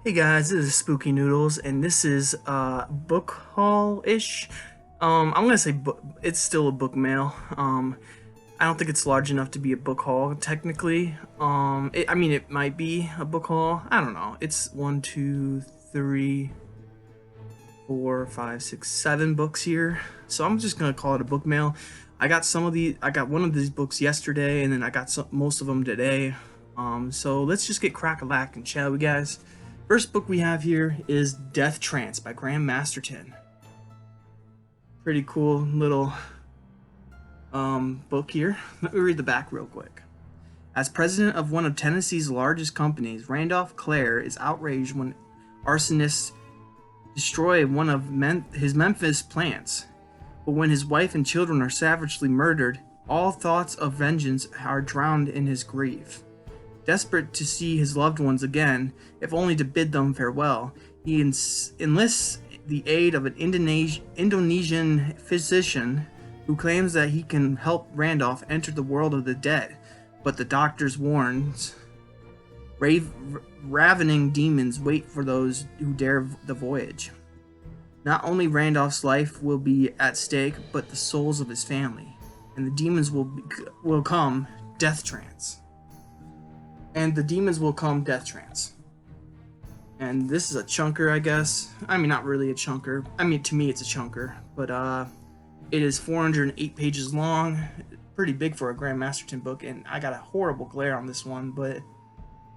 Hey guys, this is Spooky Noodles, and this is book haul-ish. I'm gonna say it's still a book mail. I don't think it's large enough to be a book haul technically. I mean, it might be a book haul. I don't know. It's one, two, three, four, five, six, 7 books here. So I'm just gonna call it a book mail. I got one of these books yesterday, and then I got most of them today. So let's just get crack-a-lack, shall we, guys? First book we have here is Death Trance by Graham Masterton. Pretty cool little book here. Let me read the back real quick. As president of one of Tennessee's largest companies, Randolph Clare is outraged when arsonists destroy one of his Memphis plants. But when his wife and children are savagely murdered, all thoughts of vengeance are drowned in his grief. Desperate to see his loved ones again, if only to bid them farewell, he enlists the aid of an Indonesian physician who claims that he can help Randolph enter the world of the dead, but the doctors warns ravening demons wait for those who dare the voyage. Not only Randolph's life will be at stake, but the souls of his family, and the demons will come death trance. And the demons will come death trance. And this is a chunker, I guess. I mean, not really a chunker. I mean, to me, it's a chunker. But it is 408 pages long. Pretty big for a Graham Masterton book. And I got a horrible glare on this one. But,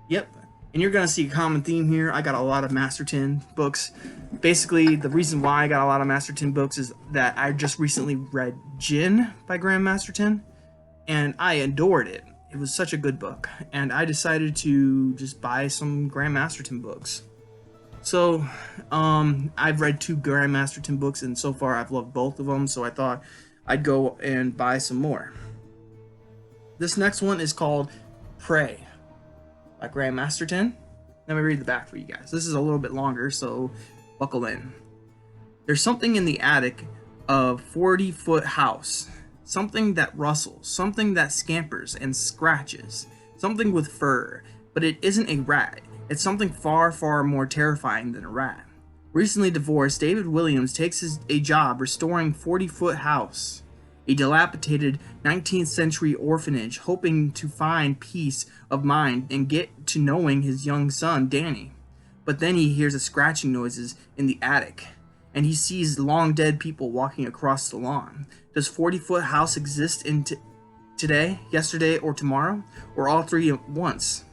yep. And you're going to see a common theme here. I got a lot of Masterton books. Basically, the reason why I got a lot of Masterton books is that I just recently read Jinn by Graham Masterton. And I adored it. It was such a good book, and I decided to just buy some Graham Masterton books. So, I've read 2 Graham Masterton books, and so far I've loved both of them, so I thought I'd go and buy some more. This next one is called Prey by Graham Masterton. Let me read the back for you guys. This is a little bit longer, so buckle in. There's something in the attic of 40-foot house. Something that rustles, something that scampers and scratches, something with fur, but it isn't a rat. It's something far, far more terrifying than a rat. Recently divorced, David Williams takes a job restoring 40-foot house, a dilapidated 19th century orphanage, hoping to find peace of mind and get to knowing his young son, Danny. But then he hears scratching noises in the attic, and he sees long dead people walking across the lawn. Does 40-foot house exist in today, yesterday, or tomorrow, or all three at once?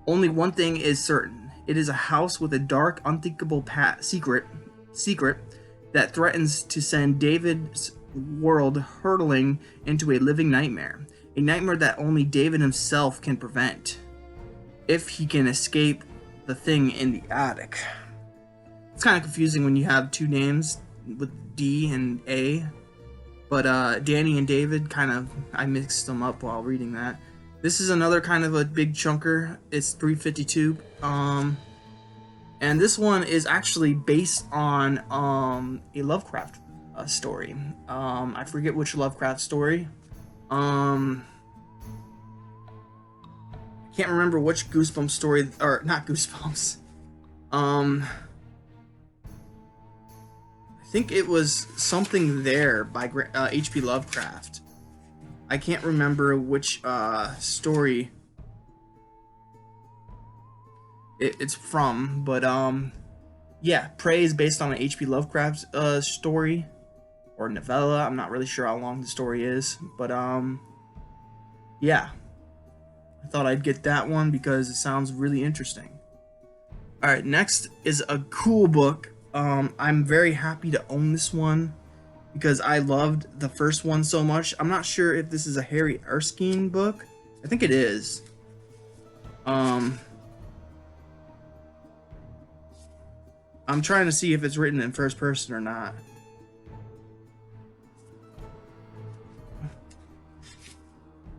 Only one thing is certain. It is a house with a dark, unthinkable secret that threatens to send David's world hurtling into a living nightmare. A nightmare that only David himself can prevent, if he can escape the thing in the attic. It's kind of confusing when you have 2 names with D and A. But Danny and David, I mixed them up while reading that. This is another kind of a big chunker. It's 352. And this one is actually based on a Lovecraft story. I forget which Lovecraft story. Can't remember which Goosebumps story, or not Goosebumps. I think it was Something There by H.P. Lovecraft. I can't remember which story it's from, but yeah, Prey is based on an H.P. Lovecraft story or novella. I'm not really sure how long the story is, but yeah, I thought I'd get that one because it sounds really interesting. All right, next is a cool book. I'm very happy to own this one because I loved the first one so much. I'm not sure if this is a Harry Erskine book. I think it is. I'm trying to see if it's written in first person or not.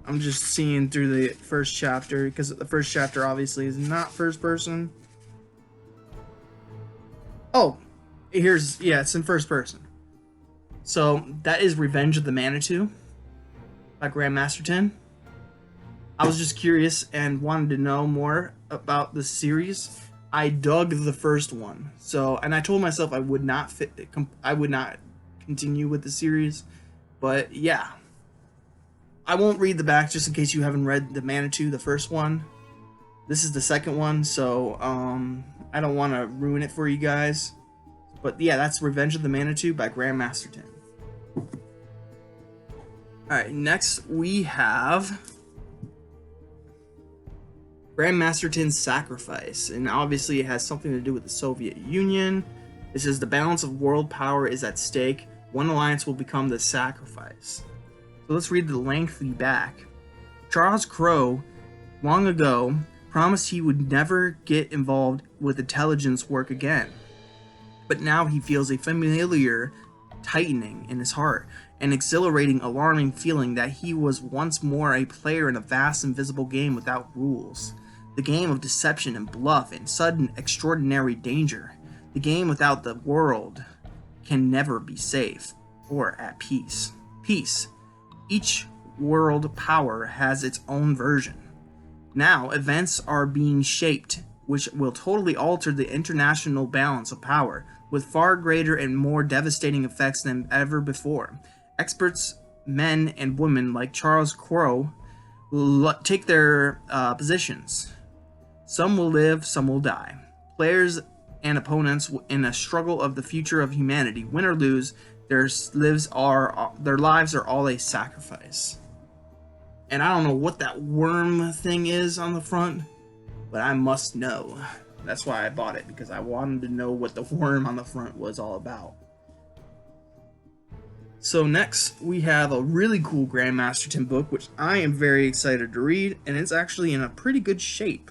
I'm just seeing through the first chapter because the first chapter obviously is not first person. Oh, it's in first person. So that is Revenge of the Manitou by Graham Masterton. I was just curious and wanted to know more about this series. I dug the first one. So, and I told myself I would not I would not continue with the series. But yeah, I won't read the back just in case you haven't read the Manitou, the first one. This is the second one, so I don't want to ruin it for you guys. But yeah, that's Revenge of the Manitou by Graham Masterton. Alright, next we have Graham Masterton's Sacrifice, and obviously it has something to do with the Soviet Union. It says the balance of world power is at stake. One alliance will become the sacrifice. So let's read the lengthy back. Charles Crow, long ago, promised he would never get involved with intelligence work again. But now he feels a familiar tightening in his heart, an exhilarating, alarming feeling that he was once more a player in a vast, invisible game without rules. The game of deception and bluff and sudden, extraordinary danger. The game without the world can never be safe or at peace. Peace. Each world power has its own version. Now, events are being shaped which will totally alter the international balance of power, with far greater and more devastating effects than ever before. Experts, men and women like Charles Crow, will take their positions. Some will live, some will die. Players and opponents in a struggle of the future of humanity, win or lose, their lives are all a sacrifice. And I don't know what that worm thing is on the front, but I must know. That's why I bought it, because I wanted to know what the worm on the front was all about. So next, we have a really cool Graham Masterton book, which I am very excited to read, and it's actually in a pretty good shape.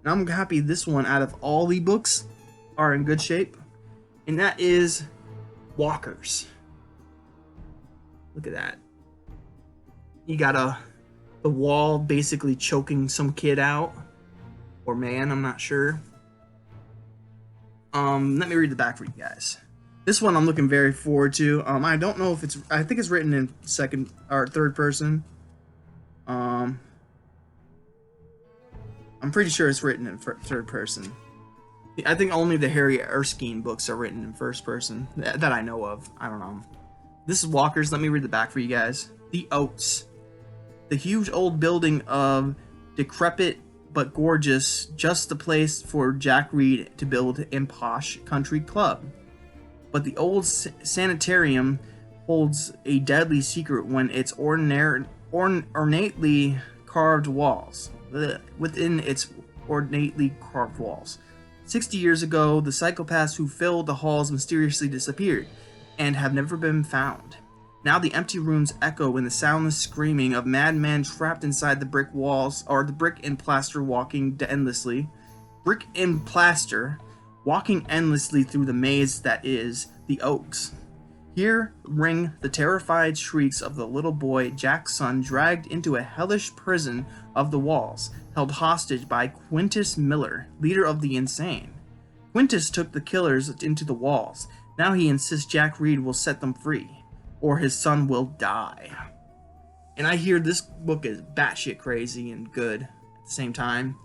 And I'm happy this one, out of all the books, are in good shape. And that is Walkers. Look at that. You got the wall basically choking some kid out. Or man, I'm not sure. Let me read the back for you guys. This one I'm looking very forward to. I don't know if I think it's written in second or third person. I'm pretty sure it's written in third person. I think only the Harry Erskine books are written in first person that I know of. I don't know. This is Walkers. Let me read the back for you guys. The Oats. The huge old building of decrepit but gorgeous, just the place for Jack Reed to build a posh country club. But the old sanitarium holds a deadly secret when its ornately carved walls. Within its ornately carved walls. 60 years ago, the psychopaths who filled the halls mysteriously disappeared and have never been found. Now the empty rooms echo in the soundless screaming of madmen trapped inside the brick walls, or the brick and plaster walking endlessly through the maze that is the Oaks. Here ring the terrified shrieks of the little boy, Jack's son, dragged into a hellish prison of the walls, held hostage by Quintus Miller, leader of the insane. Quintus took the killers into the walls. Now he insists Jack Reed will set them free, or his son will die. And I hear this book is batshit crazy and good at the same time.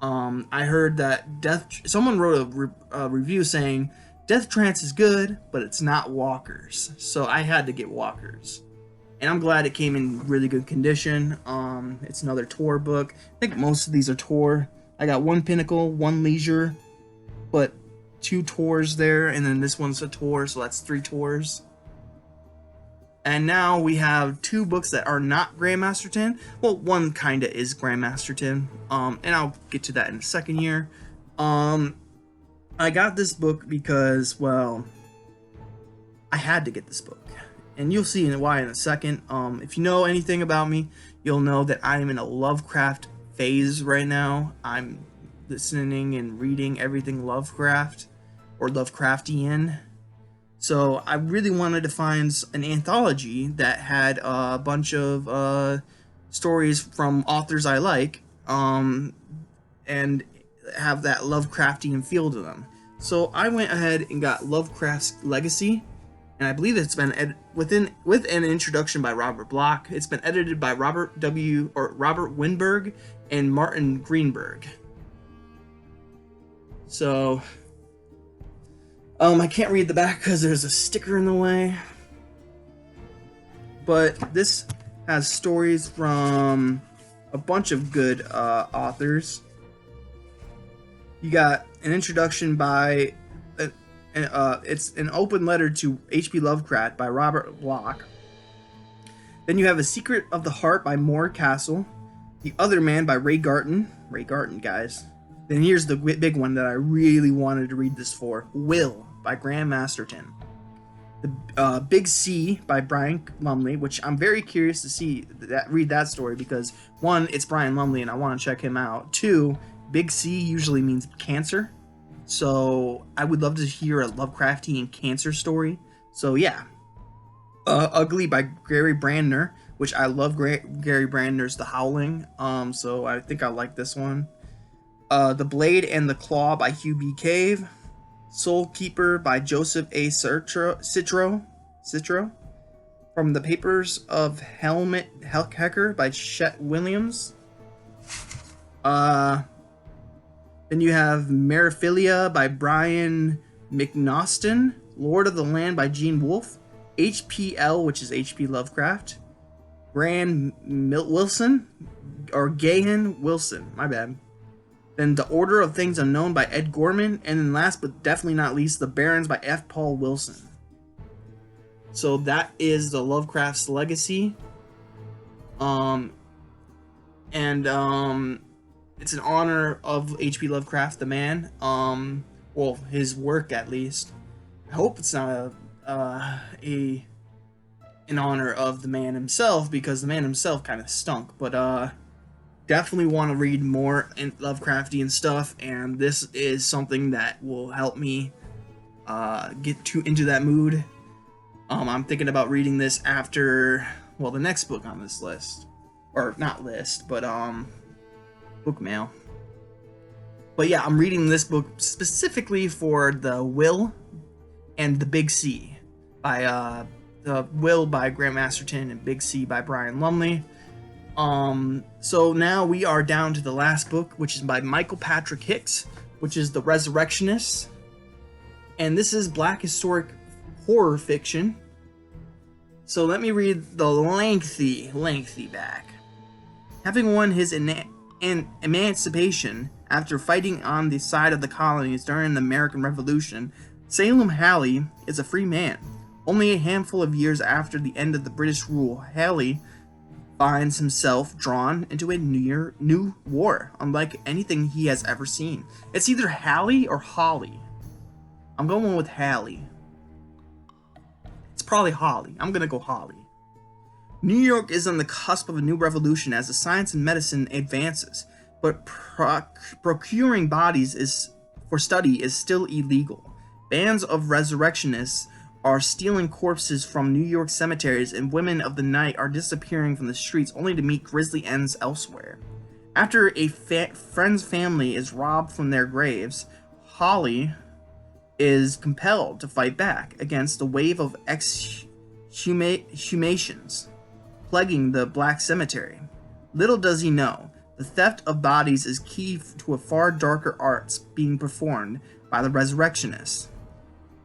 I heard that someone wrote a review saying Death Trance is good, but it's not Walkers. So I had to get Walkers. And I'm glad it came in really good condition. It's another Tor book. I think most of these are Tor. I got one Pinnacle, one Leisure, but 2 Tors there, and then this one's a Tor, so that's 3 Tors. And now we have 2 books that are not Graham Masterton. Well, one kinda is Graham Masterton, and I'll get to that in a second here. I got this book because, well, I had to get this book. And you'll see why in a second. If you know anything about me, you'll know that I am in a Lovecraft phase right now. I'm listening and reading everything Lovecraft, or Lovecraftian. So I really wanted to find an anthology that had a bunch of stories from authors I like, and have that Lovecraftian feel to them. So I went ahead and got Lovecraft's Legacy, and I believe it's been with an introduction by Robert Bloch. It's been edited by Robert Winberg and Martin Greenberg. So, I can't read the back because there's a sticker in the way. But this has stories from a bunch of good authors. You got an introduction by, it's an open letter to H.P. Lovecraft by Robert Bloch. Then you have A Secret of the Heart by Moore Castle. The Other Man by Ray Garton. Ray Garton, guys. Then here's the big one that I really wanted to read this for. Will by Graham Masterton. The Big C by Brian Lumley, which I'm very curious to read that story because, one, it's Brian Lumley and I want to check him out. Two, Big C usually means cancer. So I would love to hear a Lovecraftian cancer story. So yeah. Ugly by Gary Brandner, which I love Gary Brandner's The Howling. So I think I like this one. The Blade and the Claw by Hugh B. Cave. Soul Keeper by Joseph A. Citro. From the Papers of Helmut Hecker by Chet Williams. Then you have Meriphilia by Brian McNaughton. Lord of the Land by Gene Wolfe. HPL, which is H.P. Lovecraft. Gahan Wilson, my bad. Then The Order of Things Unknown by Ed Gorman. And then last but definitely not least, The Barons by F. Paul Wilson. So that is the Lovecraft's legacy. It's an honor of H.P. Lovecraft, the man. Well, his work at least. I hope it's not an honor of the man himself, because the man himself kind of stunk. But definitely want to read more Lovecraftian stuff, and this is something that will help me get into that mood. I'm thinking about reading this after, well, the next book on this list, or not list, but book mail. But yeah, I'm reading this book specifically for the Will and the Big C by the Will by Graham Masterton and Big C by Brian Lumley. So now we are down to the last book, which is by Michael Patrick Hicks, which is The Resurrectionists. And this is Black historic horror fiction. So let me read the lengthy back. Having won his emancipation after fighting on the side of the colonies during the American Revolution, Salem Halley is a free man. Only a handful of years after the end of the British rule, Halley finds himself drawn into a new war, unlike anything he has ever seen. It's either Halley or Holly. I'm going with Halley. It's probably Holly. I'm gonna go Holly. New York is on the cusp of a new revolution as the science and medicine advances, but procuring bodies for study is still illegal. Bands of resurrectionists are stealing corpses from New York cemeteries, and women of the night are disappearing from the streets only to meet grisly ends elsewhere. After a friend's family is robbed from their graves, Holly is compelled to fight back against the wave of exhumations plaguing the Black Cemetery. Little does he know, the theft of bodies is key to a far darker arts being performed by the resurrectionists.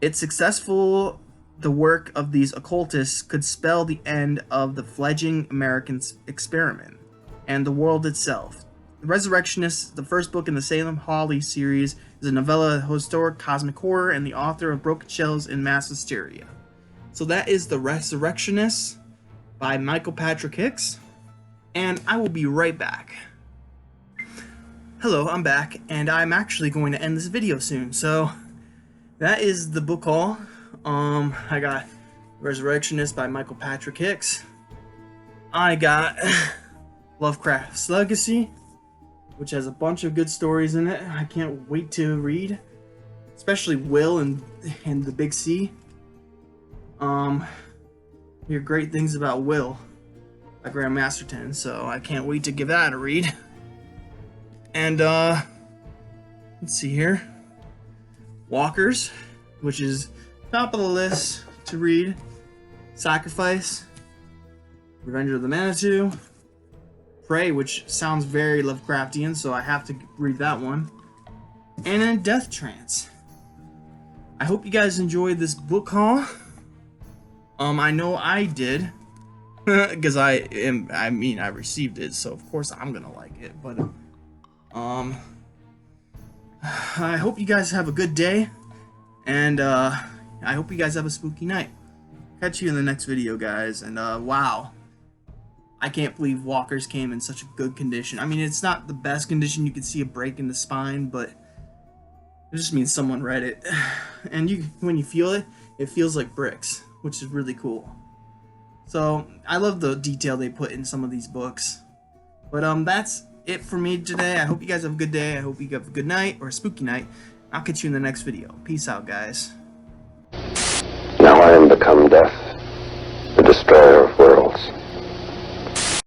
It's successful. The work of these occultists could spell the end of the fledgling American experiment and the world itself. The Resurrectionists, the first book in the Salem Halley series, is a novella of historic cosmic horror and the author of Broken Shells and Mass Hysteria. So that is The Resurrectionists by Michael Patrick Hicks, and I will be right back. Hello, I'm back, and I'm actually going to end this video soon, so that is the book haul. I got Resurrectionist by Michael Patrick Hicks. I got Lovecraft's Legacy, which has a bunch of good stories in it. I can't wait to read, especially Will and the Big C. Hear great things about Will by Graham Masterton, so I can't wait to give that a read. And let's see here. Walkers, which is top of the list to read. Sacrifice, Revenge of the Manitou, Prey, which sounds very Lovecraftian, so I have to read that one. and in a death trance. I hope you guys enjoyed this book haul. I know I did, because I received it, so of course I'm gonna like it. But I hope you guys have a good day, and I hope you guys have a spooky night. Catch you in the next video, guys. And wow, I can't believe walkers came in such a good condition. I mean, it's not the best condition. You can see a break in the spine, but it just means someone read it. And when you feel it, it feels like bricks, which is really cool. So I love the detail they put in some of these books. But that's it for me today. I hope you guys have a good day. I hope you have a good night or a spooky night. I'll catch you in the next video. Peace out, guys. Now I am become death, the destroyer of worlds.